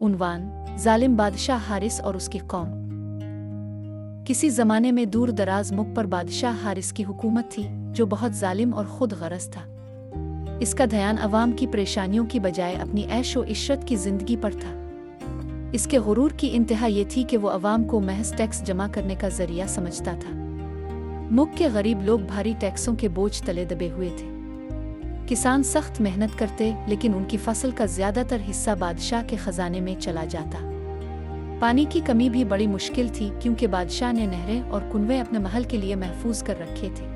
उन्वान जालिम बादशाह हारिस और उसकी कौम। किसी ज़माने में दूर दराज मुल्क पर बादशाह हारिस की हुकूमत थी जो बहुत जालिम और खुद गरज था। इसका ध्यान अवाम की परेशानियों की बजाय अपनी ऐश व इशरत की ज़िंदगी पर था। इसके गुरूर की इंतहा ये थी कि वो अवाम को महज टैक्स जमा करने का ज़रिया समझता था। मुल्क के गरीब लोग भारी टैक्सों के बोझ तले दबे हुए थे। किसान सख्त मेहनत करते लेकिन उनकी फसल का ज़्यादातर हिस्सा बादशाह के ख़जाने में चला जाता। पानी की कमी भी बड़ी मुश्किल थी क्योंकि बादशाह ने नहरें और कुनवे अपने महल के लिए महफूज कर रखे थे।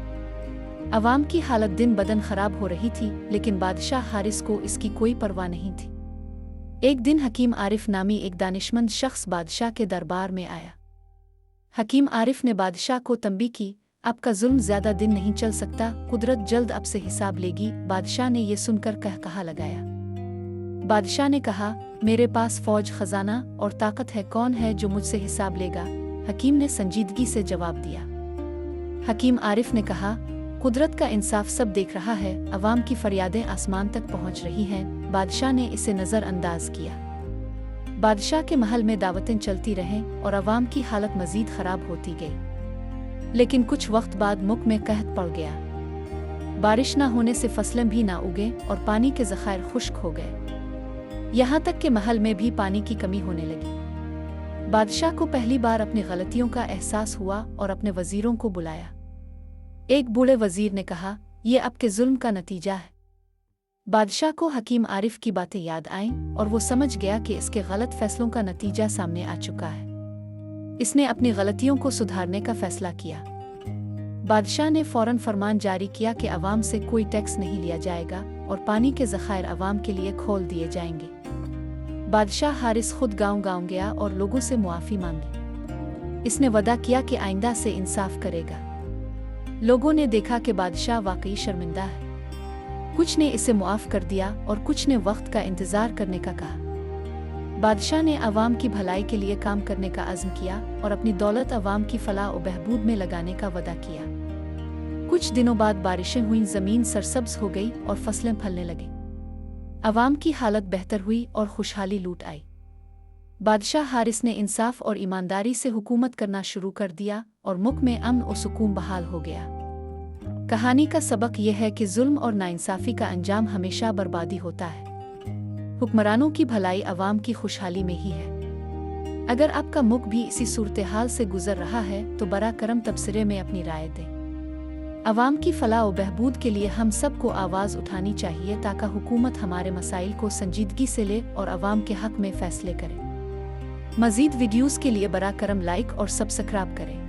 अवाम की हालत दिन बदन खराब हो रही थी लेकिन बादशाह हारिस को इसकी कोई परवाह नहीं थी। एक दिन हकीम आरिफ नामी एक दानिशमंद शख्स बादशाह के दरबार में आया। हकीम आरिफ ने बादशाह को तंबीह की, आपका जुल्म ज्यादा दिन नहीं चल सकता, कुदरत जल्द अब से हिसाब लेगी। बादशाह ने यह सुनकर कहा लगाया। बादशाह ने कहा, मेरे पास फौज, खजाना और ताकत है, कौन है जो मुझसे हिसाब लेगा? हकीम ने संजीदगी से जवाब दिया। हकीम आरिफ ने कहा, कुदरत का इंसाफ सब देख रहा है, अवाम की फरियादें आसमान तक पहुंच रही हैं। बादशाह ने इसे नज़रअंदाज किया। बादशाह के महल में दावतें चलती रहें और अवाम की हालत मजीद खराब होती गई। लेकिन कुछ वक्त बाद मुल्क में कहत पड़ गया। बारिश न होने से फसलें भी ना उगे और पानी के ज़खायर खुश्क हो गए। यहाँ तक कि महल में भी पानी की कमी होने लगी। बादशाह को पहली बार अपनी गलतियों का एहसास हुआ और अपने वजीरों को बुलाया। एक बूढ़े वजीर ने कहा, यह आपके जुल्म का नतीजा है। बादशाह को हकीम आरिफ की बातें याद आईं और वो समझ गया कि इसके गलत फैसलों का नतीजा सामने आ चुका है। इसने अपनी गलतियों को सुधारने का फैसला किया। बादशाह ने फौरन फरमान जारी किया कि अवाम से कोई टैक्स नहीं लिया जाएगा और पानी के ज़खायर अवाम के लिए खोल दिए जाएंगे। बादशाह हारिस खुद गांव-गांव गया और लोगों से मुआफ़ी मांगी। इसने वदा किया कि आइंदा से इंसाफ करेगा। लोगों ने देखा कि बादशाह वाकई शर्मिंदा है। कुछ ने इसे मुआफ़ कर दिया और कुछ ने वक्त का इंतज़ार करने का कहा। बादशाह ने अवाम की भलाई के लिए काम करने का अज़्म किया और अपनी दौलत अवाम की फलाह और बहबूद में लगाने का वदा किया। कुछ दिनों बाद बारिशें हुईं, ज़मीन सरसब्ज़ हो गई और फसलें फलने लगी। अवाम की हालत बेहतर हुई और खुशहाली लूट आई। बादशाह हारिस ने इंसाफ और ईमानदारी से हुकूमत करना शुरू कर दिया और मुल्क में अमन और सुकून बहाल हो गया। कहानी का सबक यह है कि जुल्म और नाइंसाफ़ी का अंजाम हमेशा बर्बादी होता है। हुक्मरानों की भलाई अवाम की खुशहाली में ही है। अगर आपका मुल्क भी इसी सूरत हाल से गुजर रहा है तो बरा करम तबसरे में अपनी राय दें। अवाम की फलाह व बहबूद के लिए हम सब को आवाज़ उठानी चाहिए ताकि हुकूमत हमारे मसाइल को संजीदगी से ले और अवाम के हक में फैसले करे। मज़ीद वीडियोज़ के लिए बरा करम लाइक और सब्सक्राइब करें।